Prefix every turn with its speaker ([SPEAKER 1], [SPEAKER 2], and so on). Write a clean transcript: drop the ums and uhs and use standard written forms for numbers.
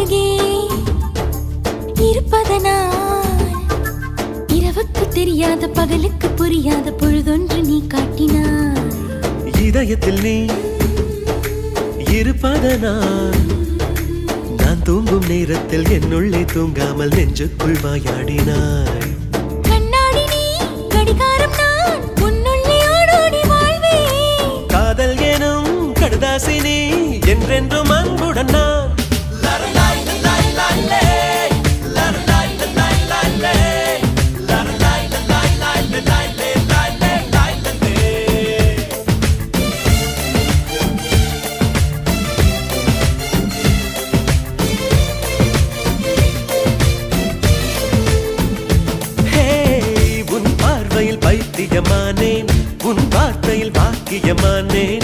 [SPEAKER 1] அருகே இருப்பதனால் இரவுக்கு தெரியாத பகலுக்கு புரியாத பொழுதொன்று நீ காட்டினாய்.
[SPEAKER 2] இதயத்தில் நீ இருப்பதனால் நான் தூங்கும் நேரத்தில் என்னுள்ளே தூங்காமல் நெஞ்சுக்குள் வாயாடினாய்.
[SPEAKER 1] கண்ணாடி நீ கடிகாரம் நான் உன்னுள்ளே ஓடோடி வாழ்வேன்.
[SPEAKER 2] காதல் எனும் கடுதாசினி என்றென்றும் அன்புடன் நான். பைத்தியமானேன் உன் வார்த்தையில் பாக்கியமானேன்.